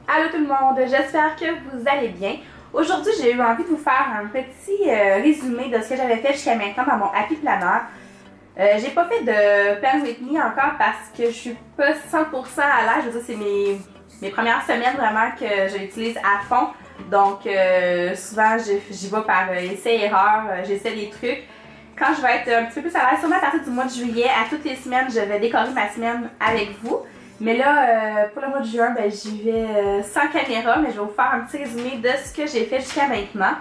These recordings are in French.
Allô tout le monde, j'espère que vous allez bien. Aujourd'hui, j'ai eu envie de vous faire un petit résumé de ce que j'avais fait jusqu'à maintenant dans mon Happy Planner. J'ai pas fait de Plan With Me encore parce que je suis pas 100% à l'aise. Je veux dire, c'est mes premières semaines vraiment que je l'utilise à fond. Donc, souvent, j'y vais par essai-erreur, j'essaie des trucs. Quand je vais être un petit peu plus à l'aise, sûrement à partir du mois de juillet, à toutes les semaines, je vais décorer ma semaine avec vous. Mais là, pour le mois de juin, ben, j'y vais sans caméra, mais je vais vous faire un petit résumé de ce que j'ai fait jusqu'à maintenant.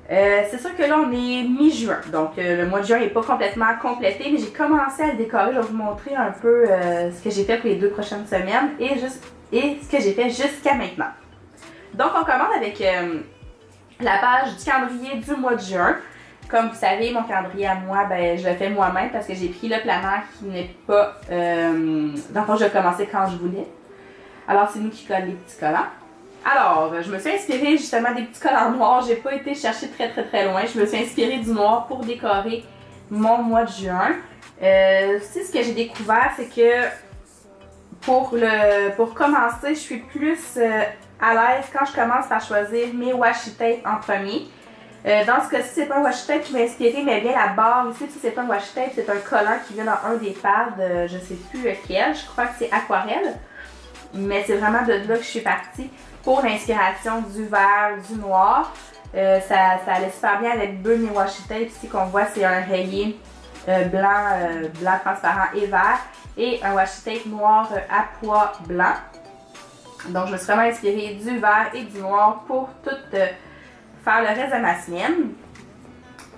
C'est sûr que là, on est mi-juin, donc le mois de juin n'est pas complètement complété, mais j'ai commencé à le décorer. Je vais vous montrer un peu ce que j'ai fait pour les 2 prochaines semaines et ce que j'ai fait jusqu'à maintenant. Donc, on commence avec la page du calendrier du mois de juin. Comme vous savez, mon calendrier à moi, ben, je le fais moi-même parce que j'ai pris le planner qui n'est pas... dans le fond, je l'ai commencé quand je voulais. Alors, c'est nous qui collons les petits collants. Alors, je me suis inspirée justement des petits collants noirs. J'ai pas été chercher très loin. Je me suis inspirée du noir pour décorer mon mois de juin. Aussi, ce que j'ai découvert, c'est que pour commencer, je suis plus à l'aise quand je commence par choisir mes washi tape en premier. Dans ce cas-ci, c'est pas un washi tape qui m'a inspiré, mais bien la barre ici, c'est pas un washi tape, c'est un collant qui vient dans un des pads, je sais plus lequel, je crois que c'est aquarelle. Mais c'est vraiment de là que je suis partie pour l'inspiration du vert, du noir. Ça allait super bien avec deux de mes washi tape. Ici qu'on voit, c'est un rayé blanc transparent et vert, et un washi tape noir à pois blanc. Donc je me suis vraiment inspirée du vert et du noir pour tout faire le reste de ma semaine.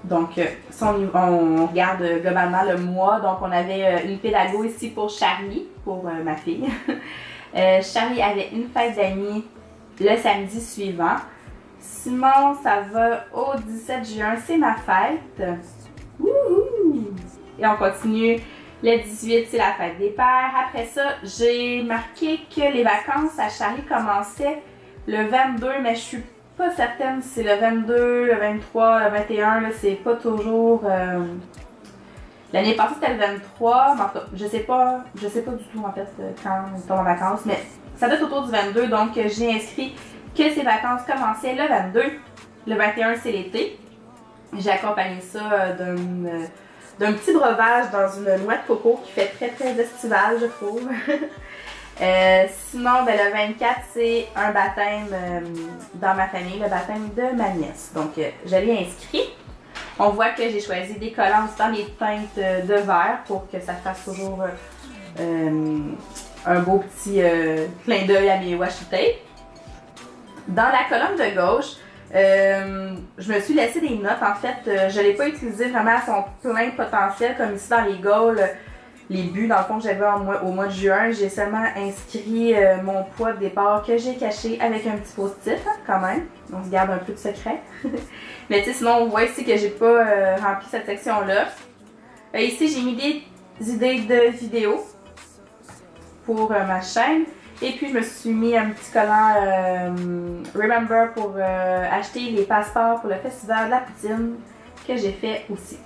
Donc, si on regarde globalement le mois, donc on avait une pédago ici pour Charlie, pour ma fille. Charlie avait une fête d'amis le samedi suivant. Sinon, ça va au 17 juin, c'est ma fête. Wouhou! Et on continue. Le 18, c'est la fête des pères. Après ça, j'ai marqué que les vacances à Charlie commençaient le 22, mais je suis pas certaine si c'est le 22, le 23, le 21, là, c'est pas toujours... L'année passée, c'était le 23, mais en tout cas, je sais pas du tout en fait quand on tombe en vacances, mais ça doit être autour du 22, donc j'ai inscrit que ces vacances commençaient le 22. Le 21, c'est l'été. J'ai accompagné ça d'un petit breuvage dans une noix de coco qui fait très estival, je trouve. Sinon, ben, le 24, c'est un baptême dans ma famille, le baptême de ma nièce. Donc, je l'ai inscrit. On voit que j'ai choisi des collants dans les teintes de vert pour que ça fasse toujours un beau petit clin d'œil à mes washi tape. Dans la colonne de gauche, je me suis laissé des notes. En fait, je ne l'ai pas utilisé vraiment à son plein potentiel, comme ici dans les goals. Les buts, dans le fond, que j'avais au mois de juin, j'ai seulement inscrit mon poids de départ que j'ai caché avec un petit post-it, hein, quand même. On se garde un peu de secret. Mais tu sais, sinon, on voit ici que j'ai pas rempli cette section-là. Ici, j'ai mis des idées de vidéos pour ma chaîne. Et puis, je me suis mis un petit collant Remember pour acheter les passeports pour le festival de la poutine que j'ai fait aussi.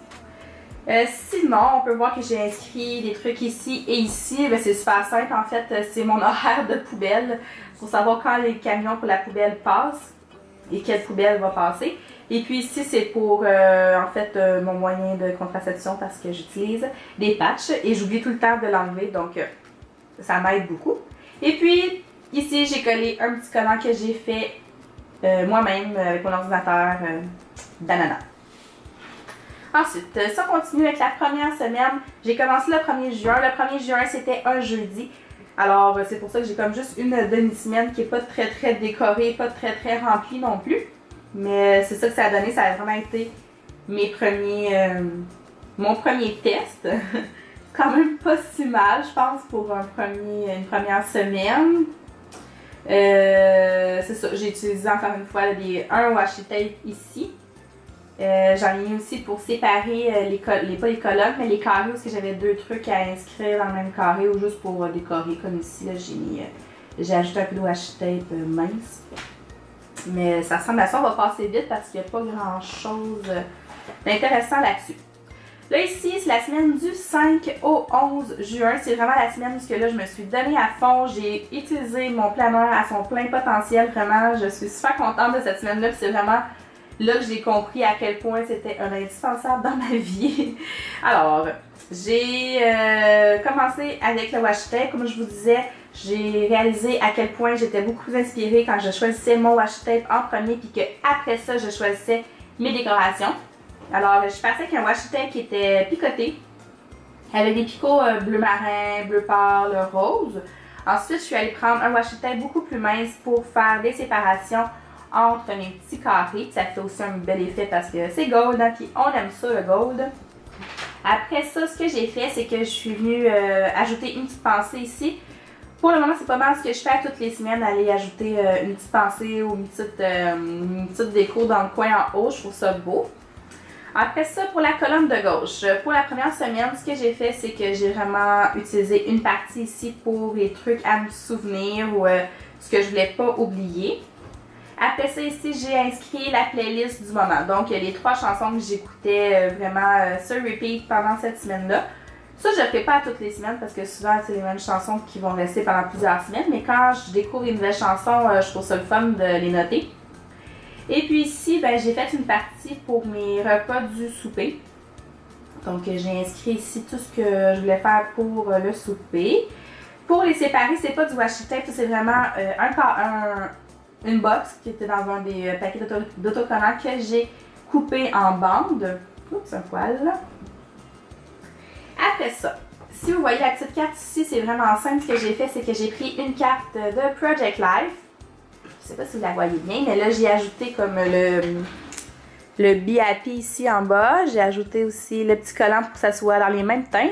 Sinon, on peut voir que j'ai inscrit des trucs ici et ici. C'est super simple, en fait, c'est mon horaire de poubelle pour savoir quand les camions pour la poubelle passent et quelle poubelle va passer. Et puis ici, c'est pour, en fait, mon moyen de contraception parce que j'utilise des patchs et j'oublie tout le temps de l'enlever, donc ça m'aide beaucoup. Et puis, ici, j'ai collé un petit collant que j'ai fait moi-même avec mon ordinateur d'ananas. Ensuite, si on continue avec la première semaine, j'ai commencé le 1er juin. Le 1er juin, c'était un jeudi. Alors, c'est pour ça que j'ai comme juste une demi-semaine qui n'est pas très décorée, pas très remplie non plus. Mais c'est ça que ça a donné. Ça a vraiment été mon premier test. Quand même pas si mal, je pense, pour une première semaine. C'est ça, j'ai utilisé encore une fois un washi tape ici. J'en ai mis aussi pour séparer pas les colonnes, mais les carrés, parce que j'avais 2 trucs à inscrire dans le même carré ou juste pour décorer, comme ici. Là, j'ai ajouté un peu de washi tape mince. Mais ça ressemble à ça, on va passer vite parce qu'il n'y a pas grand chose d'intéressant là-dessus. Là ici, c'est la semaine du 5 au 11 juin. C'est vraiment la semaine où là, je me suis donnée à fond. J'ai utilisé mon planeur à son plein potentiel. Vraiment, je suis super contente de cette semaine-là. C'est vraiment là que j'ai compris à quel point c'était un indispensable dans ma vie. Alors, j'ai commencé avec le washi tape. Comme je vous disais, j'ai réalisé à quel point j'étais beaucoup plus inspirée quand je choisissais mon washi tape en premier, puis qu'après ça, je choisissais mes décorations. Alors, je suis partie avec un washi tape qui était picoté, avec des picots bleu marin, bleu pâle, rose. Ensuite, je suis allée prendre un washi tape beaucoup plus mince pour faire des séparations entre mes petits carrés. Ça fait aussi un bel effet parce que c'est gold, hein, puis on aime ça le gold. Après ça, ce que j'ai fait, c'est que je suis venue ajouter une petite pensée ici. Pour le moment, c'est pas mal ce que je fais toutes les semaines, aller ajouter une petite pensée ou une petite déco dans le coin en haut. Je trouve ça beau. Après ça, pour la colonne de gauche, pour la première semaine, ce que j'ai fait, c'est que j'ai vraiment utilisé une partie ici pour les trucs à me souvenir ou ce que je voulais pas oublier. Après ça, ici, j'ai inscrit la playlist du moment. Donc, les 3 chansons que j'écoutais vraiment sur repeat pendant cette semaine-là. Ça, je ne le fais pas toutes les semaines parce que souvent, c'est les mêmes chansons qui vont rester pendant plusieurs semaines. Mais quand je découvre une nouvelle chanson, je trouve ça le fun de les noter. Et puis ici, ben, j'ai fait une partie pour mes repas du souper. Donc, j'ai inscrit ici tout ce que je voulais faire pour le souper. Pour les séparer, c'est pas du washi tape, c'est vraiment une box qui était dans un des paquets d'autocollants que j'ai coupé en bandes. Oups, un poil. Après ça, si vous voyez la petite carte ici, c'est vraiment simple. Ce que j'ai fait, c'est que j'ai pris une carte de Project Life. Je sais pas si vous la voyez bien, mais là, j'ai ajouté comme le Be Happy ici en bas. J'ai ajouté aussi le petit collant pour que ça soit dans les mêmes teintes.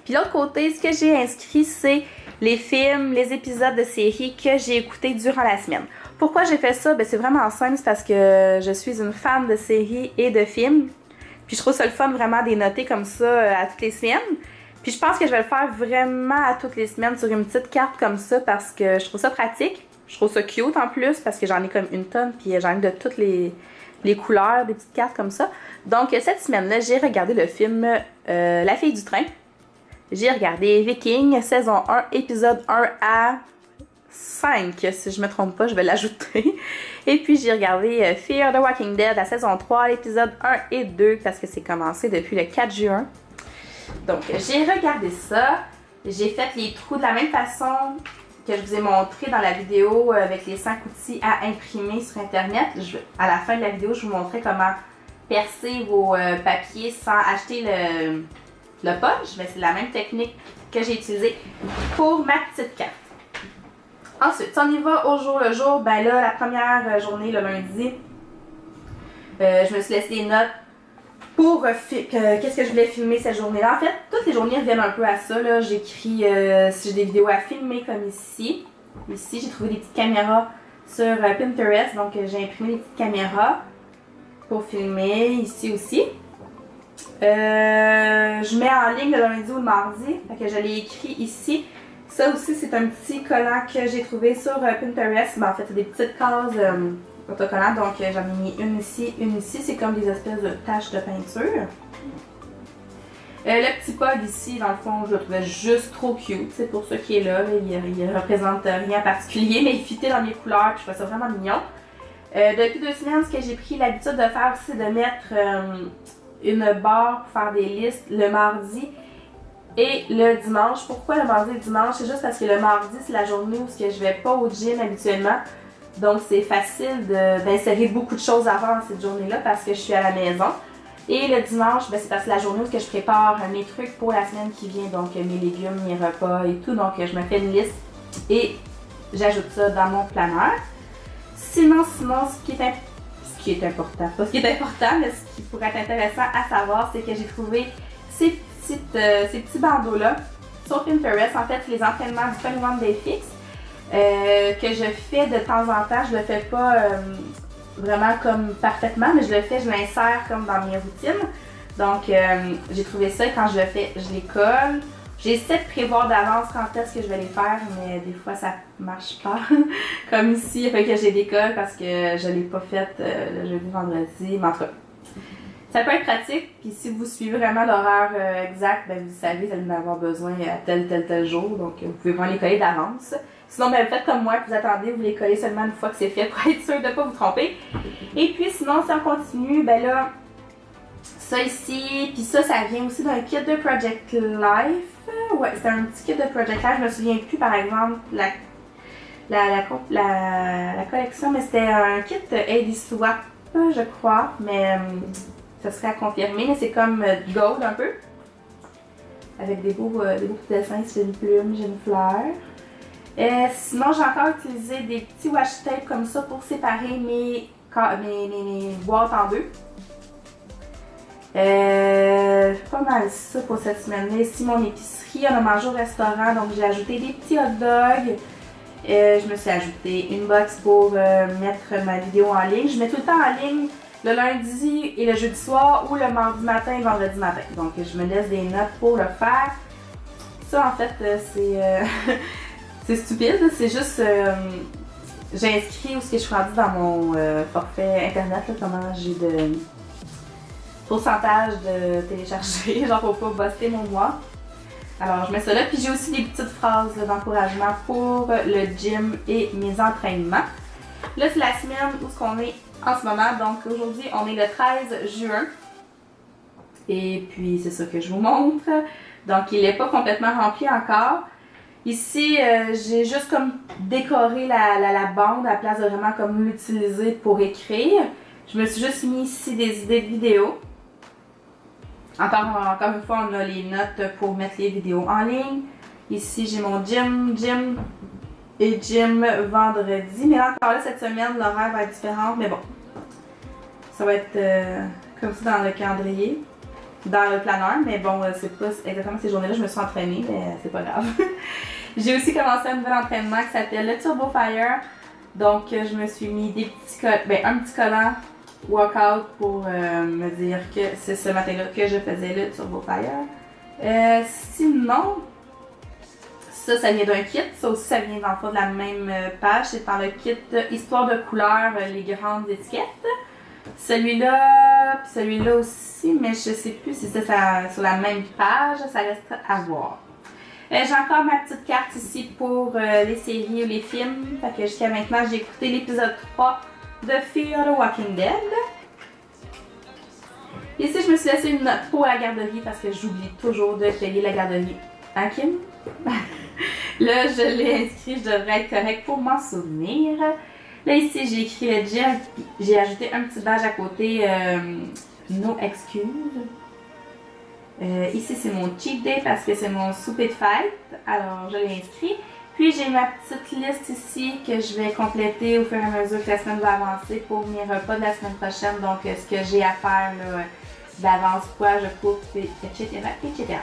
Puis l'autre côté, ce que j'ai inscrit, c'est les films, les épisodes de séries que j'ai écoutés durant la semaine. Pourquoi j'ai fait ça? Ben, c'est vraiment simple, c'est parce que je suis une fan de séries et de films. Puis je trouve ça le fun vraiment de les noter comme ça à toutes les semaines. Puis je pense que je vais le faire vraiment à toutes les semaines sur une petite carte comme ça parce que je trouve ça pratique. Je trouve ça cute en plus parce que j'en ai comme une tonne puis j'en ai de toutes les couleurs, des petites cartes comme ça. Donc cette semaine-là, j'ai regardé le film La fille du train. J'ai regardé Viking, saison 1, épisode 1 à 5, si je me trompe pas, je vais l'ajouter. Et puis j'ai regardé Fear the Walking Dead, la saison 3, l'épisode 1 et 2, parce que c'est commencé depuis le 4 juin. Donc j'ai regardé ça, j'ai fait les trous de la même façon que je vous ai montré dans la vidéo avec les 5 outils à imprimer sur internet. À la fin de la vidéo, je vous montrais comment percer vos papiers sans acheter le punch, mais c'est la même technique que j'ai utilisée pour ma petite carte. Ensuite, si on y va au jour le jour, ben là, la première journée, le lundi, je me suis laissé des notes pour qu'est-ce que je voulais filmer cette journée-là. En fait, toutes les journées reviennent un peu à ça. J'écris si j'ai des vidéos à filmer comme ici. Ici, j'ai trouvé des petites caméras sur Pinterest, donc j'ai imprimé des petites caméras pour filmer ici aussi. Je mets en ligne le lundi ou le mardi, fait que je l'ai écrit ici. Ça aussi, c'est un petit collant que j'ai trouvé sur Pinterest. Ben, en fait, c'est des petites cases autocollantes, donc j'en ai mis une ici, une ici. C'est comme des espèces de taches de peinture. Le petit pug ici, dans le fond, je le trouvais juste trop cute. C'est pour ça qu'il est là. Il représente rien en particulier, mais il fitait dans mes couleurs, puis je trouvais ça vraiment mignon. Depuis 2 semaines, ce que j'ai pris l'habitude de faire, c'est de mettre une barre pour faire des listes le mardi et le dimanche. Pourquoi le mardi et le dimanche? C'est juste parce que le mardi, c'est la journée où je vais pas au gym habituellement. Donc, c'est facile d'insérer beaucoup de choses à faire dans cette journée-là parce que je suis à la maison. Et le dimanche, ben, c'est parce que c'est la journée où je prépare mes trucs pour la semaine qui vient. Donc, mes légumes, mes repas et tout. Donc, je me fais une liste et j'ajoute ça dans mon planeur. Sinon, ce qui est important, pas ce qui est important, mais ce qui pourrait être intéressant à savoir, c'est que j'ai trouvé ces petits bandeaux-là sur Pinterest. En fait, c'est les entraînements du 21 Day Fix que je fais de temps en temps. Je le fais pas vraiment comme parfaitement, mais je l'insère comme dans mes routines. Donc, j'ai trouvé ça et quand je le fais, je les colle. J'essaie de prévoir d'avance quand est-ce que je vais les faire, mais des fois ça marche pas. Comme ici, il fait que j'ai des colles parce que je l'ai pas fait le jeudi, vendredi, mais en tout cas. Ça peut être pratique, puis si vous suivez vraiment l'horaire exact, ben vous savez, vous allez en avoir besoin à tel jour, donc vous pouvez vraiment les coller d'avance. Sinon, ben, faites comme moi, vous attendez, vous les collez seulement une fois que c'est fait pour être sûr de ne pas vous tromper. Et puis sinon, si on continue, ben là, ça ici, puis ça vient aussi d'un kit de Project Life. Ouais, c'est un petit kit de Project Life, je me souviens plus par exemple la collection, mais c'était un kit Aidy Swap, je crois, mais ça serait à confirmer, mais c'est comme gold un peu, avec des beaux petits dessins, j'ai une plume, j'ai une fleur. Sinon, j'ai encore utilisé des petits washi tape comme ça pour séparer mes boîtes en deux. Pas mal ça pour cette semaine-là. Ici, mon épicerie, on a mangé au restaurant, donc j'ai ajouté des petits hot dogs. Je me suis ajouté une box pour mettre ma vidéo en ligne. Je mets tout le temps en ligne le lundi et le jeudi soir ou le mardi matin et vendredi matin. Donc, je me laisse des notes pour le faire. Ça, en fait, c'est stupide. C'est juste... j'ai inscrit où ce que je suis rendue dans mon forfait internet, là, comment j'ai de pourcentage de télécharger, genre pour pas buster mon mois. Alors je mets ça là, puis j'ai aussi des petites phrases d'encouragement pour le gym et mes entraînements. Là c'est la semaine où ce qu'on est en ce moment, donc aujourd'hui on est le 13 juin. Et puis c'est ça que je vous montre. Donc il n'est pas complètement rempli encore. Ici j'ai juste comme décoré la bande à la place de vraiment comme l'utiliser pour écrire. Je me suis juste mis ici des idées de vidéos. Encore une fois, on a les notes pour mettre les vidéos en ligne. Ici, j'ai mon gym vendredi. Mais encore là, cette semaine, l'horaire va être différent. Mais bon, ça va être comme ça dans le calendrier, dans le planeur. Mais bon, c'est pas exactement ces journées-là, je me suis entraînée, mais c'est pas grave. J'ai aussi commencé un nouvel entraînement qui s'appelle le Turbo Fire. Donc, je me suis mis un petit collant workout pour me dire que c'est ce matin-là que je faisais le Turbo Fire. Sinon, ça vient d'un kit. Ça aussi, ça vient dans le fond de la même page. C'est dans le kit Histoire de couleurs, les grandes étiquettes. Celui-là, puis celui-là aussi, mais je sais plus si c'est sur la même page. Ça reste à voir. J'ai encore ma petite carte ici pour les séries ou les films. Fait que jusqu'à maintenant, j'ai écouté l'épisode 3 de Fear the Walking Dead. Ici, je me suis laissé une note pour la garderie parce que j'oublie toujours de payer la garderie. Hein, Kim? Là, je l'ai inscrit, je devrais être correcte pour m'en souvenir. Là, ici, j'ai écrit le gym, j'ai ajouté un petit badge à côté, no excuses. Ici, c'est mon cheat day parce que c'est mon souper de fête, alors je l'ai inscrit. Puis j'ai ma petite liste ici que je vais compléter au fur et à mesure que la semaine va avancer pour mes repas de la semaine prochaine. Donc ce que j'ai à faire d'avance, quoi je coupe, etc., etc.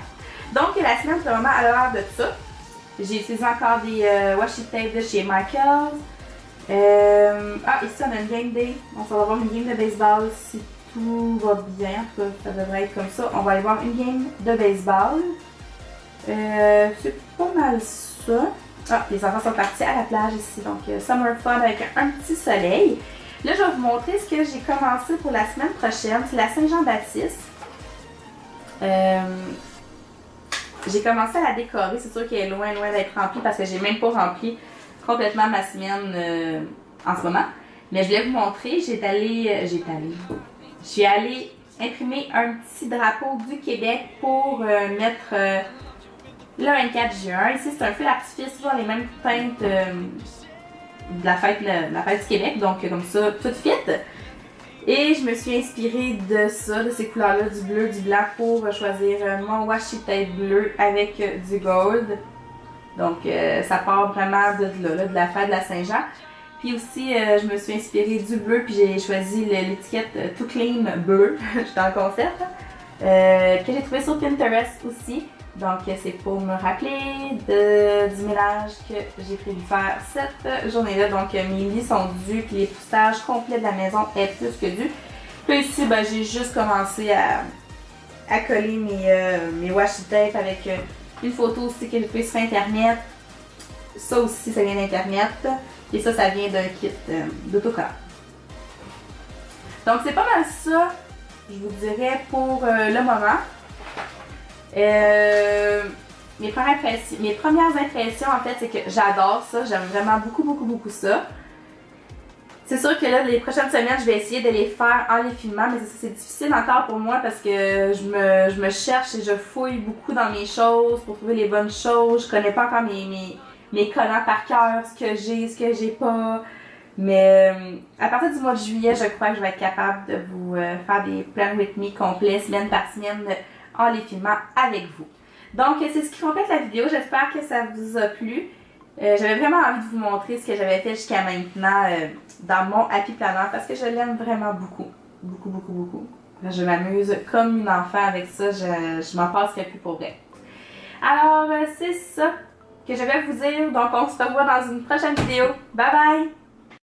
Donc la semaine, c'est vraiment à l'heure de ça. J'ai utilisé encore des washi tape de chez Michaels. Ici on a une game day. On va avoir une game de baseball si tout va bien. En tout cas, ça devrait être comme ça. On va aller voir une game de baseball. C'est pas mal ça. Les enfants sont partis à la plage ici, donc summer fun avec un petit soleil. Là, je vais vous montrer ce que j'ai commencé pour la semaine prochaine. C'est la Saint-Jean-Baptiste. J'ai commencé à la décorer. C'est sûr qu'elle est loin d'être remplie parce que j'ai même pas rempli complètement ma semaine en ce moment. Mais je voulais vous montrer. Je suis allée imprimer un petit drapeau du Québec pour mettre... le 24 juin, ici c'est un feu d'artifice, toujours les mêmes teintes de la fête du Québec, donc comme ça, tout fit. Et je me suis inspirée de ça, de ces couleurs-là, du bleu, du blanc, pour choisir mon washi tape bleu avec du gold. Donc ça part vraiment de la fête de la Saint-Jean. Puis aussi, je me suis inspirée du bleu, puis j'ai choisi l'étiquette Too Clean bleu, je suis dans le concept, que j'ai trouvé sur Pinterest aussi. Donc c'est pour me rappeler du ménage que j'ai prévu faire cette journée-là. Donc mes lits sont dus, puis l'époussage complet de la maison est plus que dû. Puis ici, j'ai juste commencé à coller mes washi tape avec une photo aussi que j'ai prise sur internet. Ça aussi, ça vient d'internet. Et ça vient d'un kit d'autocollant. Donc c'est pas mal ça je vous dirais pour le moment. Mes premières impressions, en fait, c'est que j'adore ça. J'aime vraiment beaucoup ça. C'est sûr que là, les prochaines semaines, je vais essayer de les faire en les filmant, mais c'est difficile encore pour moi parce que je me cherche et je fouille beaucoup dans mes choses pour trouver les bonnes choses. Je connais pas encore mes collants par cœur, ce que j'ai pas. Mais à partir du mois de juillet, je crois que je vais être capable de vous faire des Plan With Me complets, semaine par semaine, en les filmant avec vous. Donc, c'est ce qui complète la vidéo. J'espère que ça vous a plu. J'avais vraiment envie de vous montrer ce que j'avais fait jusqu'à maintenant dans mon Happy Planner parce que je l'aime vraiment beaucoup. Beaucoup. Je m'amuse comme une enfant avec ça. Je m'en passerai plus pour vrai. Alors, c'est ça que je vais vous dire. Donc, on se revoit dans une prochaine vidéo. Bye bye!